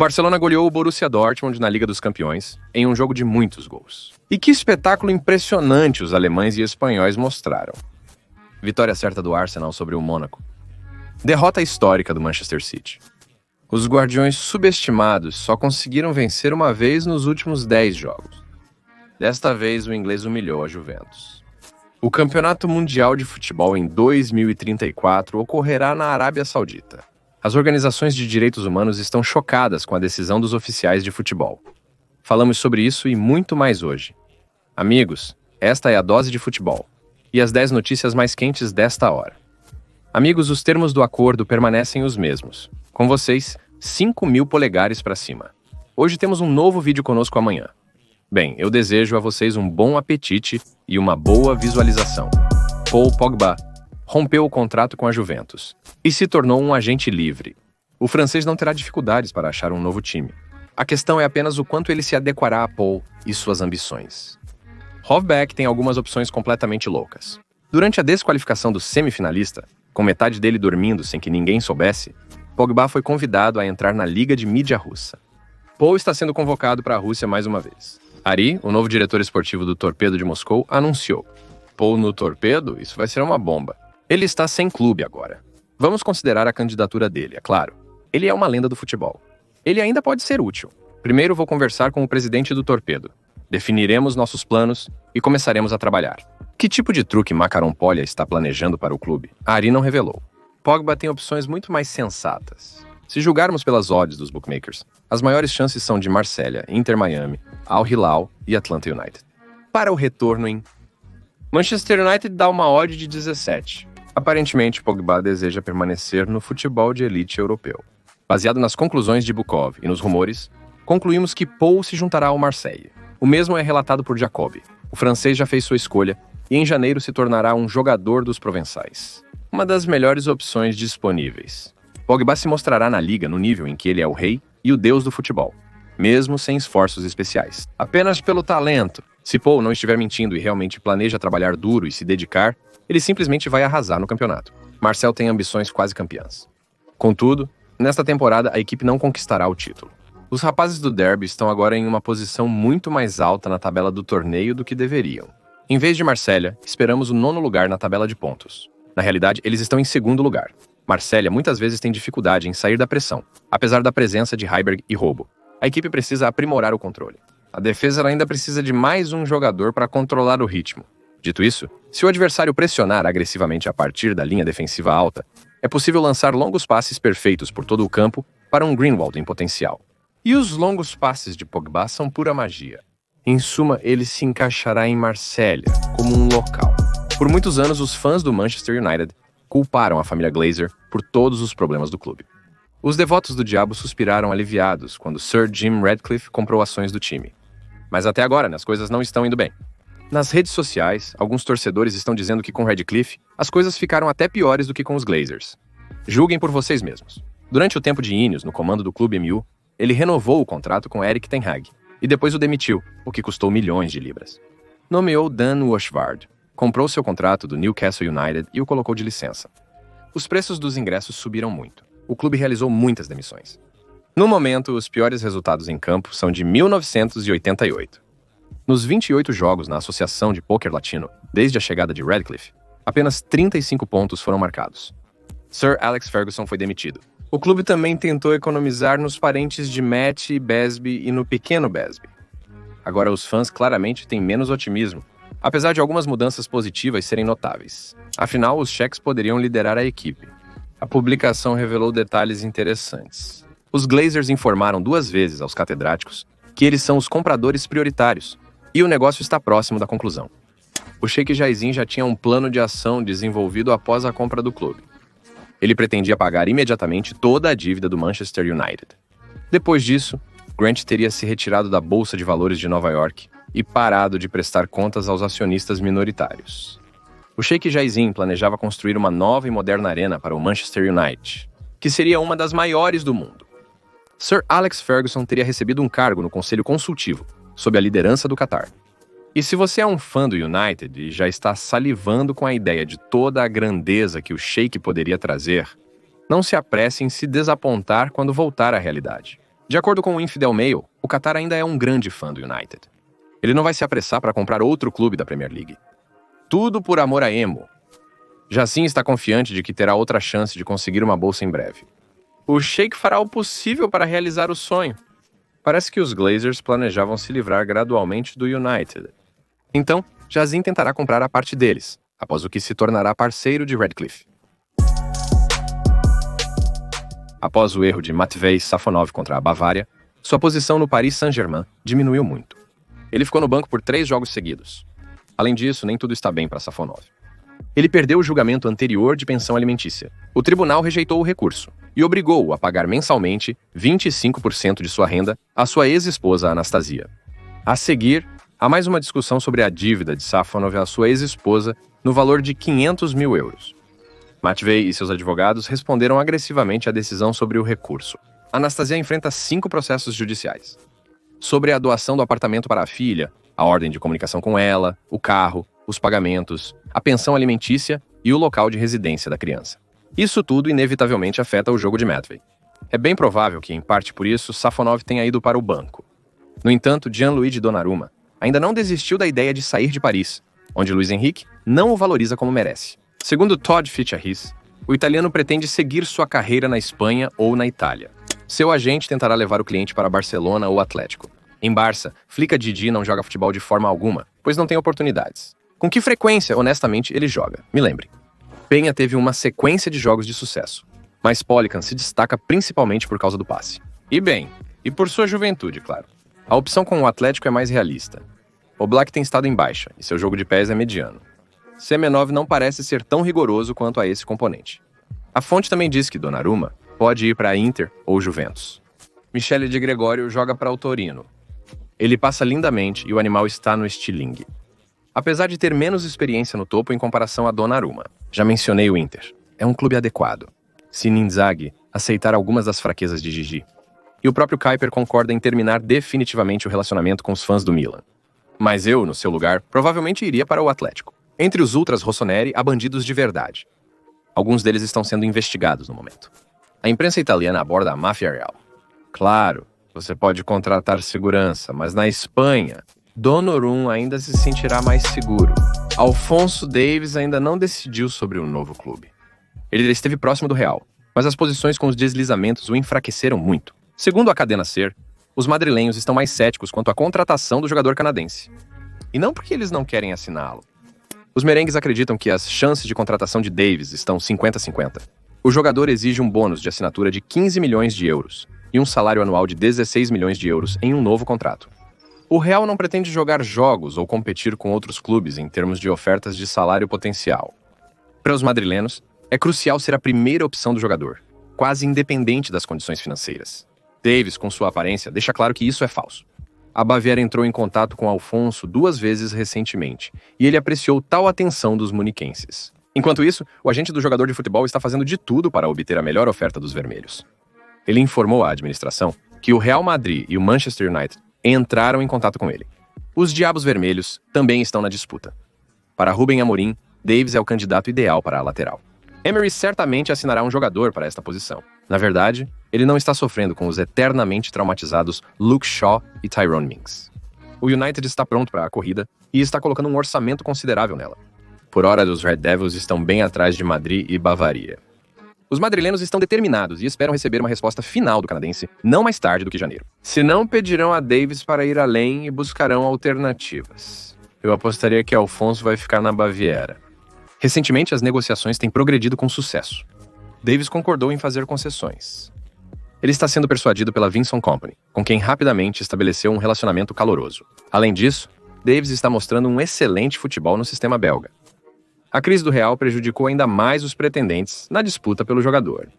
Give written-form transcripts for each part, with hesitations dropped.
Barcelona goleou o Borussia Dortmund na Liga dos Campeões, em um jogo de muitos gols. E que espetáculo impressionante os alemães e espanhóis mostraram. Vitória certa do Arsenal sobre o Mônaco. Derrota histórica do Manchester City. Os guardiões subestimados só conseguiram vencer uma vez nos últimos 10 jogos. Desta vez, o inglês humilhou a Juventus. O Campeonato Mundial de Futebol em 2034 ocorrerá na Arábia Saudita. As organizações de direitos humanos estão chocadas com a decisão dos oficiais de futebol. Falamos sobre isso e muito mais hoje. Amigos, esta é a Dose de Futebol e as 10 notícias mais quentes desta hora. Amigos, os termos do acordo permanecem os mesmos. Com vocês, 5.000 polegares para cima. Hoje temos um novo vídeo conosco amanhã. Bem, eu desejo a vocês um bom apetite e uma boa visualização. Paul Pogba rompeu o contrato com a Juventus e se tornou um agente livre. O francês não terá dificuldades para achar um novo time. A questão é apenas o quanto ele se adequará a Paul e suas ambições. Hovbeck tem algumas opções completamente loucas. Durante a desqualificação do semifinalista, com metade dele dormindo sem que ninguém soubesse, Pogba foi convidado a entrar na Liga de Mídia Russa. Paul está sendo convocado para a Rússia mais uma vez. Ari, o novo diretor esportivo do Torpedo de Moscou, anunciou. Paul no Torpedo? Isso vai ser uma bomba. Ele está sem clube agora. Vamos considerar a candidatura dele, é claro. Ele é uma lenda do futebol. Ele ainda pode ser útil. Primeiro vou conversar com o presidente do Torpedo. Definiremos nossos planos e começaremos a trabalhar. Que tipo de truque Macaron Polha está planejando para o clube? A Ari não revelou. Pogba tem opções muito mais sensatas. Se julgarmos pelas odds dos bookmakers, as maiores chances são de Marsella, Inter Miami, Al Hilal e Atlanta United. Para o retorno em... Manchester United dá uma odd de 17. Aparentemente, Pogba deseja permanecer no futebol de elite europeu. Baseado nas conclusões de Bukov e nos rumores, concluímos que Paul se juntará ao Marseille. O mesmo é relatado por Jacobi. O francês já fez sua escolha e em janeiro se tornará um jogador dos provençais. Uma das melhores opções disponíveis. Pogba se mostrará na liga no nível em que ele é o rei e o deus do futebol, mesmo sem esforços especiais. Apenas pelo talento. Se Paul não estiver mentindo e realmente planeja trabalhar duro e se dedicar, ele simplesmente vai arrasar no campeonato. Marcel tem ambições quase campeãs. Contudo, nesta temporada a equipe não conquistará o título. Os rapazes do Derby estão agora em uma posição muito mais alta na tabela do torneio do que deveriam. Em vez de Marsella, esperamos o 9º lugar na tabela de pontos. Na realidade, eles estão em 2º lugar. Marsella muitas vezes tem dificuldade em sair da pressão, apesar da presença de Heiberg e Robbo. A equipe precisa aprimorar o controle. A defesa ainda precisa de mais um jogador para controlar o ritmo. Dito isso, se o adversário pressionar agressivamente a partir da linha defensiva alta, é possível lançar longos passes perfeitos por todo o campo para um Greenwald em potencial. E os longos passes de Pogba são pura magia. Em suma, ele se encaixará em Marsella como um local. Por muitos anos, os fãs do Manchester United culparam a família Glazer por todos os problemas do clube. Os devotos do diabo suspiraram aliviados quando Sir Jim Ratcliffe comprou ações do time. Mas até agora, as coisas não estão indo bem. Nas redes sociais, alguns torcedores estão dizendo que com Ratcliffe, as coisas ficaram até piores do que com os Glazers. Julguem por vocês mesmos. Durante o tempo de Ineos no comando do clube MU, ele renovou o contrato com Erik ten Hag e depois o demitiu, o que custou milhões de libras. Nomeou Dan Washvard, comprou seu contrato do Newcastle United e o colocou de licença. Os preços dos ingressos subiram muito. O clube realizou muitas demissões. No momento, os piores resultados em campo são de 1988. Nos 28 jogos na Associação de Pôquer Latino, desde a chegada de Ratcliffe, apenas 35 pontos foram marcados. Sir Alex Ferguson foi demitido. O clube também tentou economizar nos parentes de Matt e Besby e no pequeno Besby. Agora os fãs claramente têm menos otimismo, apesar de algumas mudanças positivas serem notáveis. Afinal, os cheques poderiam liderar a equipe. A publicação revelou detalhes interessantes. Os Glazers informaram 2 vezes aos catedráticos que eles são os compradores prioritários, e o negócio está próximo da conclusão. O Sheikh Jairzinho já tinha um plano de ação desenvolvido após a compra do clube. Ele pretendia pagar imediatamente toda a dívida do Manchester United. Depois disso, Grant teria se retirado da Bolsa de Valores de Nova York e parado de prestar contas aos acionistas minoritários. O Sheikh Jairzinho planejava construir uma nova e moderna arena para o Manchester United, que seria uma das maiores do mundo. Sir Alex Ferguson teria recebido um cargo no Conselho Consultivo, sob a liderança do Qatar. E se você é um fã do United e já está salivando com a ideia de toda a grandeza que o Sheikh poderia trazer, não se apresse em se desapontar quando voltar à realidade. De acordo com o Infidel Mail, o Qatar ainda é um grande fã do United. Ele não vai se apressar para comprar outro clube da Premier League. Tudo por amor a Emo. Jassim está confiante de que terá outra chance de conseguir uma bolsa em breve. O Sheikh fará o possível para realizar o sonho. Parece que os Glazers planejavam se livrar gradualmente do United. Então, Jassim tentará comprar a parte deles, após o que se tornará parceiro de Radcliffe. Após o erro de Matvei Safonov contra a Bavária, sua posição no Paris Saint-Germain diminuiu muito. Ele ficou no banco por 3 jogos seguidos. Além disso, nem tudo está bem para Safonov. Ele perdeu o julgamento anterior de pensão alimentícia. O tribunal rejeitou o recurso e obrigou-o a pagar mensalmente 25% de sua renda à sua ex-esposa Anastasia. A seguir, há mais uma discussão sobre a dívida de Safonov à sua ex-esposa no valor de 500 mil euros. Matvei e seus advogados responderam agressivamente à decisão sobre o recurso. Anastasia enfrenta 5 processos judiciais. Sobre a doação do apartamento para a filha, a ordem de comunicação com ela, o carro, os pagamentos, a pensão alimentícia e o local de residência da criança. Isso tudo inevitavelmente afeta o jogo de Matvei. É bem provável que, em parte por isso, Safonov tenha ido para o banco. No entanto, Gianluigi Donnarumma ainda não desistiu da ideia de sair de Paris, onde Luiz Henrique não o valoriza como merece. Segundo Todd Fitzharris, o italiano pretende seguir sua carreira na Espanha ou na Itália. Seu agente tentará levar o cliente para Barcelona ou Atlético. Em Barça, Flica Didi não joga futebol de forma alguma, pois não tem oportunidades. Com que frequência, honestamente, ele joga? Me lembre. Penha teve uma sequência de jogos de sucesso, mas Polican se destaca principalmente por causa do passe. E por sua juventude, claro. A opção com o Atlético é mais realista. O Black tem estado em baixa, e seu jogo de pés é mediano. Semenov não parece ser tão rigoroso quanto a esse componente. A fonte também diz que Donnarumma pode ir para a Inter ou Juventus. Michele de Gregório joga para o Torino. Ele passa lindamente e o animal está no estilingue. Apesar de ter menos experiência no topo em comparação a Donnarumma, já mencionei o Inter. É um clube adequado. Se Inzaghi aceitar algumas das fraquezas de Gigi. E o próprio Kuiper concorda em terminar definitivamente o relacionamento com os fãs do Milan. Mas eu, no seu lugar, provavelmente iria para o Atlético. Entre os ultras rossoneri há bandidos de verdade. Alguns deles estão sendo investigados no momento. A imprensa italiana aborda a máfia real. Claro, você pode contratar segurança, mas na Espanha, Donnarumma ainda se sentirá mais seguro. Alphonso Davies ainda não decidiu sobre o novo clube. Ele esteve próximo do Real, mas as posições com os deslizamentos o enfraqueceram muito. Segundo a cadena SER, os madrilenhos estão mais céticos quanto à contratação do jogador canadense. E não porque eles não querem assiná-lo. Os merengues acreditam que as chances de contratação de Davies estão 50-50. O jogador exige um bônus de assinatura de 15 milhões de euros e um salário anual de 16 milhões de euros em um novo contrato. O Real não pretende jogar jogos ou competir com outros clubes em termos de ofertas de salário potencial. Para os madrilenos, é crucial ser a primeira opção do jogador, quase independente das condições financeiras. Davies, com sua aparência, deixa claro que isso é falso. A Baviera entrou em contato com Alfonso 2 vezes recentemente, e ele apreciou tal atenção dos muniquenses. Enquanto isso, o agente do jogador de futebol está fazendo de tudo para obter a melhor oferta dos vermelhos. Ele informou à administração que o Real Madrid e o Manchester United entraram em contato com ele. Os Diabos Vermelhos também estão na disputa. Para Rubem Amorim, Davies é o candidato ideal para a lateral. Emery certamente assinará um jogador para esta posição. Na verdade, ele não está sofrendo com os eternamente traumatizados Luke Shaw e Tyrone Mings. O United está pronto para a corrida e está colocando um orçamento considerável nela. Por hora, os Red Devils estão bem atrás de Madrid e Bavaria. Os madrilenos estão determinados e esperam receber uma resposta final do canadense não mais tarde do que janeiro. Se não, pedirão a Davies para ir além e buscarão alternativas. Eu apostaria que Alfonso vai ficar na Baviera. Recentemente, as negociações têm progredido com sucesso. Davies concordou em fazer concessões. Ele está sendo persuadido pela Vinson Company, com quem rapidamente estabeleceu um relacionamento caloroso. Além disso, Davies está mostrando um excelente futebol no sistema belga. A crise do Real prejudicou ainda mais os pretendentes na disputa pelo jogador.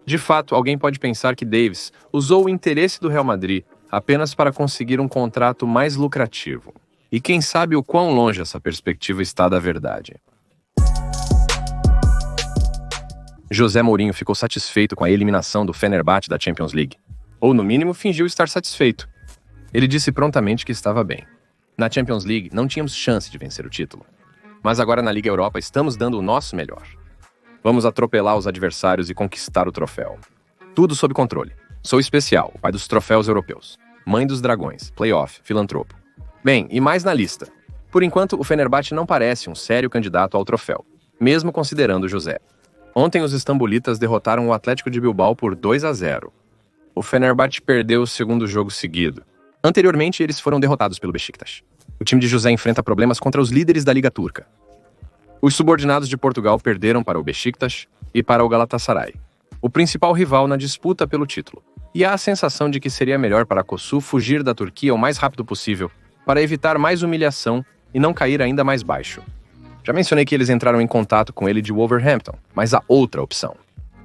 De fato, alguém pode pensar que Davies usou o interesse do Real Madrid apenas para conseguir um contrato mais lucrativo. E quem sabe o quão longe essa perspectiva está da verdade. José Mourinho ficou satisfeito com a eliminação do Fenerbahçe da Champions League. Ou, no mínimo, fingiu estar satisfeito. Ele disse prontamente que estava bem. Na Champions League, não tínhamos chance de vencer o título. Mas agora na Liga Europa estamos dando o nosso melhor. Vamos atropelar os adversários e conquistar o troféu. Tudo sob controle. Sou especial, o pai dos troféus europeus. Mãe dos dragões, playoff, filantropo. Bem, e mais na lista. Por enquanto, o Fenerbahçe não parece um sério candidato ao troféu, mesmo considerando José. Ontem, os istambolitas derrotaram o Atlético de Bilbao por 2-0. O Fenerbahçe perdeu o segundo jogo seguido. Anteriormente, eles foram derrotados pelo Beşiktaş. O time de José enfrenta problemas contra os líderes da Liga Turca. Os subordinados de Portugal perderam para o Beşiktaş e para o Galatasaray, o principal rival na disputa pelo título. E há a sensação de que seria melhor para Kosu fugir da Turquia o mais rápido possível para evitar mais humilhação e não cair ainda mais baixo. Já mencionei que eles entraram em contato com ele de Wolverhampton, mas há outra opção.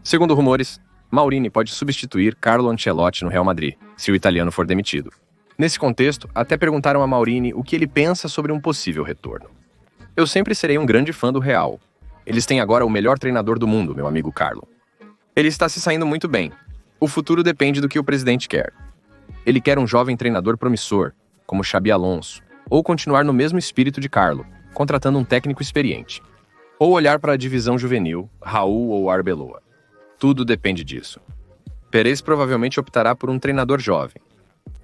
Segundo rumores, Maurini pode substituir Carlo Ancelotti no Real Madrid, se o italiano for demitido. Nesse contexto, até perguntaram a Maurini o que ele pensa sobre um possível retorno. Eu sempre serei um grande fã do Real. Eles têm agora o melhor treinador do mundo, meu amigo Carlo. Ele está se saindo muito bem. O futuro depende do que o presidente quer. Ele quer um jovem treinador promissor, como Xabi Alonso, ou continuar no mesmo espírito de Carlo, contratando um técnico experiente. Ou olhar para a divisão juvenil, Raul ou Arbeloa. Tudo depende disso. Perez provavelmente optará por um treinador jovem.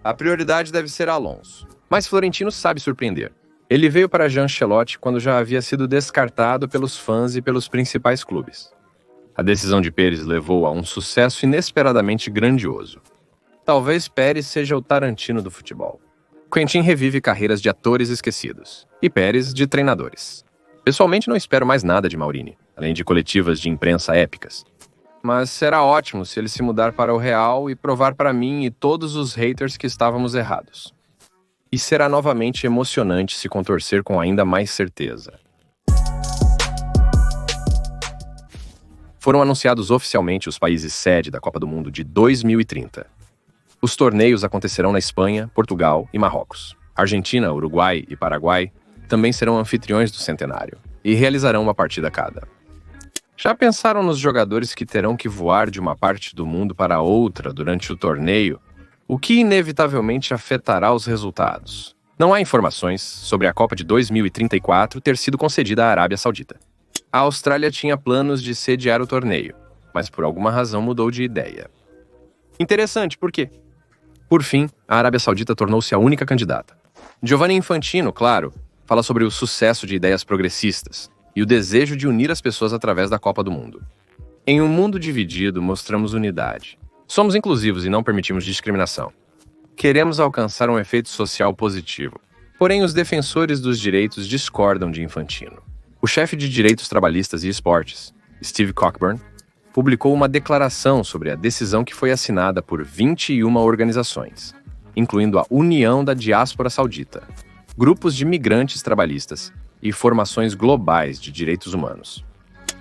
A prioridade deve ser Alonso, mas Florentino sabe surpreender. Ele veio para Jean Ancelotti quando já havia sido descartado pelos fãs e pelos principais clubes. A decisão de Pérez levou a um sucesso inesperadamente grandioso. Talvez Pérez seja o Tarantino do futebol. Quentin revive carreiras de atores esquecidos, e Pérez de treinadores. Pessoalmente não espero mais nada de Maurini, além de coletivas de imprensa épicas. Mas será ótimo se ele se mudar para o Real e provar para mim e todos os haters que estávamos errados. E será novamente emocionante se contorcer com ainda mais certeza. Foram anunciados oficialmente os países sede da Copa do Mundo de 2030. Os torneios acontecerão na Espanha, Portugal e Marrocos. Argentina, Uruguai e Paraguai também serão anfitriões do centenário e realizarão uma partida cada. Já pensaram nos jogadores que terão que voar de uma parte do mundo para outra durante o torneio, o que inevitavelmente afetará os resultados? Não há informações sobre a Copa de 2034 ter sido concedida à Arábia Saudita. A Austrália tinha planos de sediar o torneio, mas por alguma razão mudou de ideia. Interessante, por quê? Por fim, a Arábia Saudita tornou-se a única candidata. Giovanni Infantino, claro, fala sobre o sucesso de ideias progressistas e o desejo de unir as pessoas através da Copa do Mundo. Em um mundo dividido, mostramos unidade. Somos inclusivos e não permitimos discriminação. Queremos alcançar um efeito social positivo. Porém, os defensores dos direitos discordam de Infantino. O chefe de Direitos Trabalhistas e Esportes, Steve Cockburn, publicou uma declaração sobre a decisão que foi assinada por 21 organizações, incluindo a União da Diáspora Saudita, grupos de migrantes trabalhistas e formações globais de direitos humanos.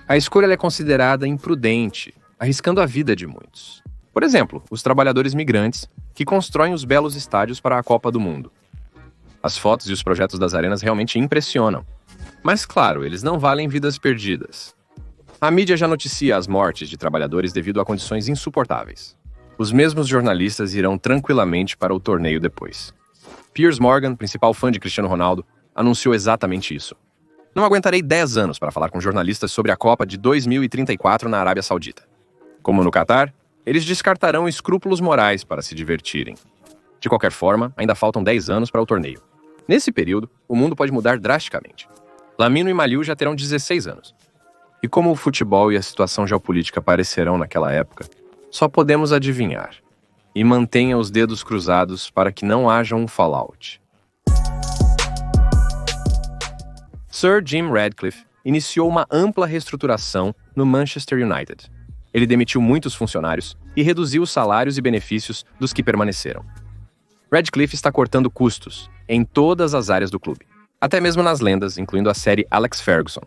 A escolha é considerada imprudente, arriscando a vida de muitos. Por exemplo, os trabalhadores migrantes que constroem os belos estádios para a Copa do Mundo. As fotos e os projetos das arenas realmente impressionam. Mas claro, eles não valem vidas perdidas. A mídia já noticia as mortes de trabalhadores devido a condições insuportáveis. Os mesmos jornalistas irão tranquilamente para o torneio depois. Piers Morgan, principal fã de Cristiano Ronaldo, anunciou exatamente isso. Não aguentarei 10 anos para falar com jornalistas sobre a Copa de 2034 na Arábia Saudita. Como no Catar, eles descartarão escrúpulos morais para se divertirem. De qualquer forma, ainda faltam 10 anos para o torneio. Nesse período, o mundo pode mudar drasticamente. Lamino e Malil já terão 16 anos. E como o futebol e a situação geopolítica parecerão naquela época, só podemos adivinhar. E mantenha os dedos cruzados para que não haja um fallout. Sir Jim Ratcliffe iniciou uma ampla reestruturação no Manchester United. Ele demitiu muitos funcionários e reduziu os salários e benefícios dos que permaneceram. Ratcliffe está cortando custos em todas as áreas do clube, até mesmo nas lendas, incluindo a série Alex Ferguson.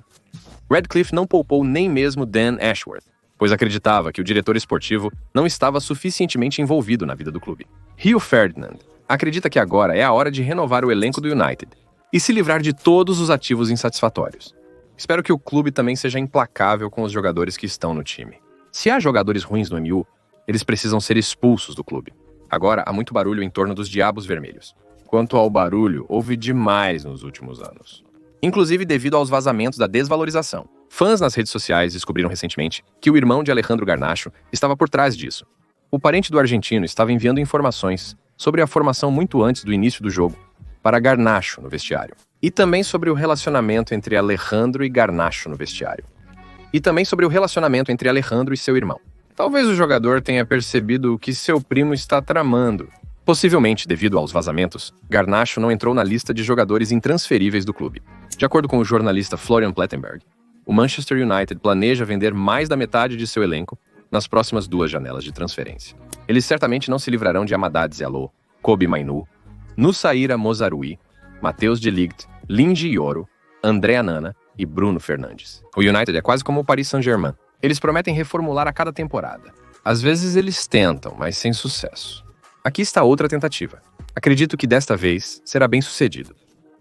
Ratcliffe não poupou nem mesmo Dan Ashworth, pois acreditava que o diretor esportivo não estava suficientemente envolvido na vida do clube. Rio Ferdinand acredita que agora é a hora de renovar o elenco do United e se livrar de todos os ativos insatisfatórios. Espero que o clube também seja implacável com os jogadores que estão no time. Se há jogadores ruins no MU, eles precisam ser expulsos do clube. Agora há muito barulho em torno dos Diabos Vermelhos. Quanto ao barulho, houve demais nos últimos anos. Inclusive devido aos vazamentos da desvalorização. Fãs nas redes sociais descobriram recentemente que o irmão de Alejandro Garnacho estava por trás disso. O parente do argentino estava enviando informações sobre a formação muito antes do início do jogo para Garnacho no vestiário. E também sobre o relacionamento entre Alejandro e Garnacho no vestiário. E também sobre o relacionamento entre Alejandro e seu irmão. Talvez o jogador tenha percebido o que seu primo está tramando. Possivelmente, devido aos vazamentos, Garnacho não entrou na lista de jogadores intransferíveis do clube. De acordo com o jornalista Florian Plettenberg, o Manchester United planeja vender mais da metade de seu elenco nas próximas 2 janelas de transferência. Eles certamente não se livrarão de Amadou Diallo, Kobbie Mainoo, Nusaira Mozarui, Matheus de Ligt, Linji Yoro, André Onana e Bruno Fernandes. O United é quase como o Paris Saint-Germain. Eles prometem reformular a cada temporada. Às vezes eles tentam, mas sem sucesso. Aqui está outra tentativa. Acredito que desta vez será bem sucedido.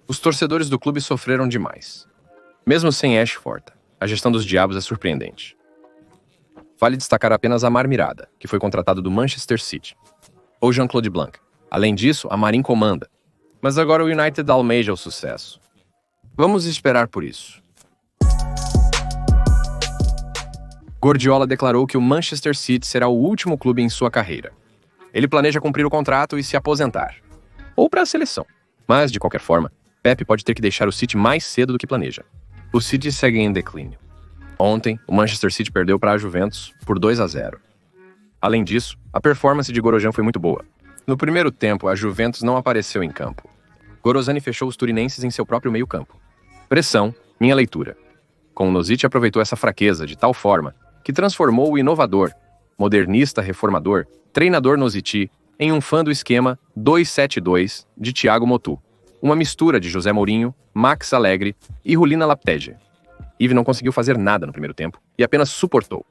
Os torcedores do clube sofreram demais. Mesmo sem Ashford, a gestão dos diabos é surpreendente. Vale destacar apenas Amar Mirada, que foi contratado do Manchester City, ou Jean-Claude Blanc. Além disso, a Marin comanda. Mas agora o United almeja o sucesso. Vamos esperar por isso. Guardiola declarou que o Manchester City será o último clube em sua carreira. Ele planeja cumprir o contrato e se aposentar. Ou para a seleção. Mas, de qualquer forma, Pep pode ter que deixar o City mais cedo do que planeja. O City segue em declínio. Ontem, o Manchester City perdeu para a Juventus por 2-0. Além disso, a performance de Gorosjan foi muito boa. No primeiro tempo, a Juventus não apareceu em campo. Gorosjan fechou os turinenses em seu próprio meio-campo. Pressão, minha leitura. Komnosic aproveitou essa fraqueza de tal forma que transformou o inovador, modernista reformador, treinador Nositi em um fã do esquema 2-7-2 de Thiago Motu, uma mistura de José Mourinho, Max Allegri e Rulina Laptegia. Yves não conseguiu fazer nada no primeiro tempo e apenas suportou.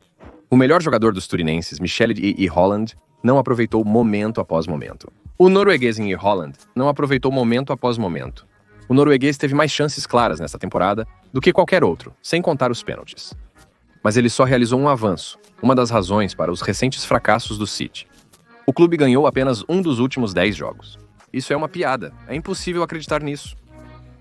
O melhor jogador dos turinenses, Michele e Holland, não aproveitou momento após momento. O norueguês em Holland não aproveitou momento após momento. O norueguês teve mais chances claras nesta temporada do que qualquer outro, sem contar os pênaltis. Mas ele só realizou um avanço, uma das razões para os recentes fracassos do City. O clube ganhou apenas um dos últimos 10 jogos. Isso é uma piada, é impossível acreditar nisso.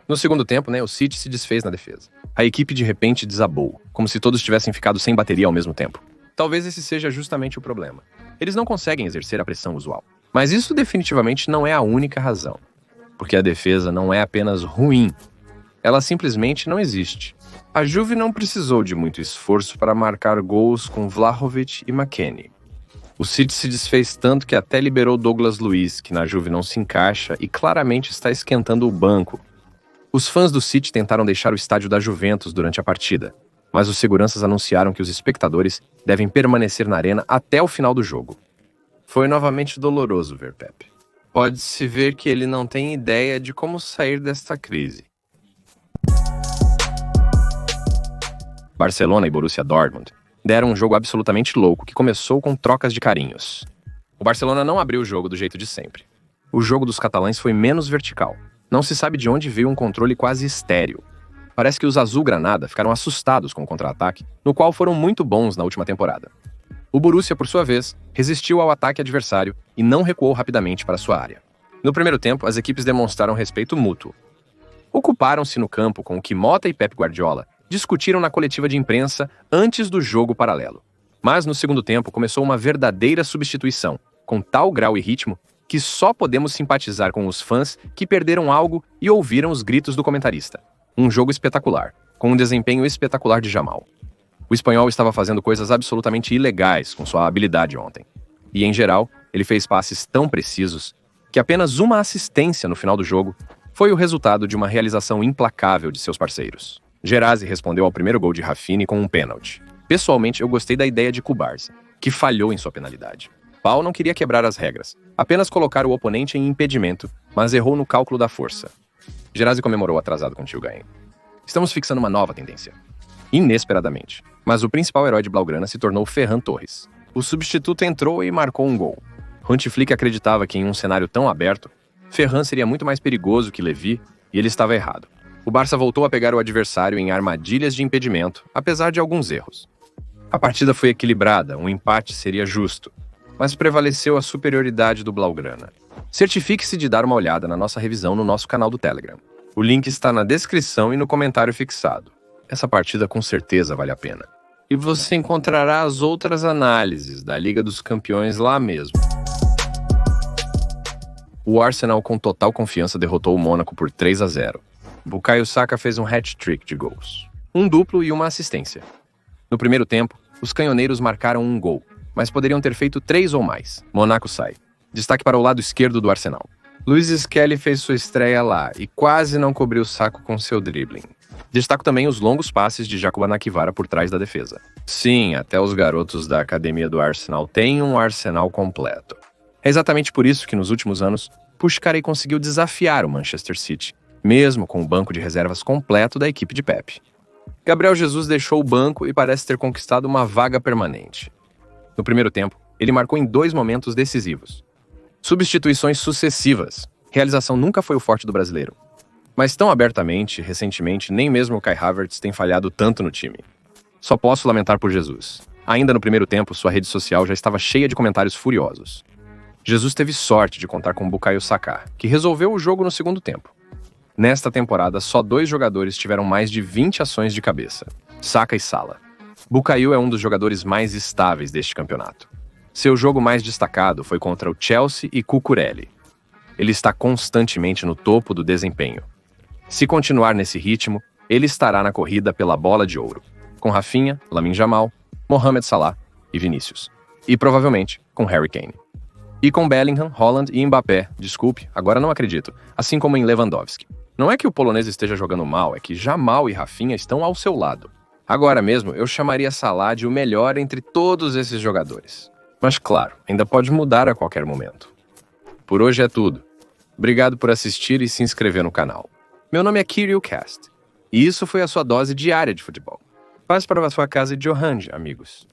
No segundo tempo, o City se desfez na defesa. A equipe de repente desabou, como se todos tivessem ficado sem bateria ao mesmo tempo. Talvez esse seja justamente o problema. Eles não conseguem exercer a pressão usual. Mas isso definitivamente não é a única razão. Porque a defesa não é apenas ruim. Ela simplesmente não existe. A Juve não precisou de muito esforço para marcar gols com Vlahovic e McKennie. O City se desfez tanto que até liberou Douglas Luiz, que na Juve não se encaixa e claramente está esquentando o banco. Os fãs do City tentaram deixar o estádio da Juventus durante a partida, mas os seguranças anunciaram que os espectadores devem permanecer na arena até o final do jogo. Foi novamente doloroso ver Pep. Pode-se ver que ele não tem ideia de como sair desta crise. Barcelona e Borussia Dortmund deram um jogo absolutamente louco que começou com trocas de carinhos. O Barcelona não abriu o jogo do jeito de sempre. O jogo dos catalães foi menos vertical. Não se sabe de onde veio um controle quase estéril. Parece que os azul-granada ficaram assustados com o contra-ataque, no qual foram muito bons na última temporada. O Borussia, por sua vez, resistiu ao ataque adversário e não recuou rapidamente para sua área. No primeiro tempo, as equipes demonstraram respeito mútuo. Ocuparam-se no campo com o que Mota e Pep Guardiola discutiram na coletiva de imprensa antes do jogo paralelo. Mas no segundo tempo começou uma verdadeira substituição, com tal grau e ritmo que só podemos simpatizar com os fãs que perderam algo e ouviram os gritos do comentarista. Um jogo espetacular, com um desempenho espetacular de Jamal. O espanhol estava fazendo coisas absolutamente ilegais com sua habilidade ontem. E, em geral, ele fez passes tão precisos que apenas uma assistência no final do jogo foi o resultado de uma realização implacável de seus parceiros. Gerasi respondeu ao primeiro gol de Rafinha com um pênalti. Pessoalmente, eu gostei da ideia de Cubarsí, que falhou em sua penalidade. Pau não queria quebrar as regras, apenas colocar o oponente em impedimento, mas errou no cálculo da força. Gerasi comemorou atrasado com o tio Gaen. Estamos fixando uma nova tendência. Inesperadamente. Mas o principal herói de Blaugrana se tornou Ferran Torres. O substituto entrou e marcou um gol. Hunt Flick acreditava que em um cenário tão aberto, Ferran seria muito mais perigoso que Levi, e ele estava errado. O Barça voltou a pegar o adversário em armadilhas de impedimento, apesar de alguns erros. A partida foi equilibrada, um empate seria justo, mas prevaleceu a superioridade do Blaugrana. Certifique-se de dar uma olhada na nossa revisão no nosso canal do Telegram. O link está na descrição e no comentário fixado. Essa partida com certeza vale a pena. E você encontrará as outras análises da Liga dos Campeões lá mesmo. O Arsenal, com total confiança, derrotou o Mônaco por 3-0. Bukayo Saka fez um hat-trick de gols, um duplo e uma assistência. No primeiro tempo, os canhoneiros marcaram um gol, mas poderiam ter feito 3 ou mais. Monaco sai. Destaque para o lado esquerdo do Arsenal. Luiz Skelly fez sua estreia lá e quase não cobriu o saco com seu dribbling. Destaco também os longos passes de Jakuba Nakivara por trás da defesa. Sim, até os garotos da academia do Arsenal têm um arsenal completo. É exatamente por isso que nos últimos anos, Puskárey conseguiu desafiar o Manchester City, mesmo com o banco de reservas completo da equipe de Pep. Gabriel Jesus deixou o banco e parece ter conquistado uma vaga permanente. No primeiro tempo, ele marcou em 2 momentos decisivos. Substituições sucessivas. Realização nunca foi o forte do brasileiro. Mas tão abertamente, recentemente, nem mesmo o Kai Havertz tem falhado tanto no time. Só posso lamentar por Jesus. Ainda no primeiro tempo, sua rede social já estava cheia de comentários furiosos. Jesus teve sorte de contar com Bukayo Saka, que resolveu o jogo no segundo tempo. Nesta temporada, só 2 jogadores tiveram mais de 20 ações de cabeça: Saka e Salah. Bukayo é um dos jogadores mais estáveis deste campeonato. Seu jogo mais destacado foi contra o Chelsea e Cucurella. Ele está constantemente no topo do desempenho. Se continuar nesse ritmo, ele estará na corrida pela bola de ouro, com Rafinha, Lamine Yamal, Mohamed Salah e Vinícius. E provavelmente com Harry Kane. E com Bellingham, Haaland e Mbappé, desculpe, agora não acredito, assim como em Lewandowski. Não é que o polonês esteja jogando mal, é que Yamal e Rafinha estão ao seu lado. Agora mesmo, eu chamaria Salah de o melhor entre todos esses jogadores. Mas claro, ainda pode mudar a qualquer momento. Por hoje é tudo. Obrigado por assistir e se inscrever no canal. Meu nome é KyriuCast, e isso foi a sua dose diária de futebol. Paz para a sua casa de Johanji, amigos.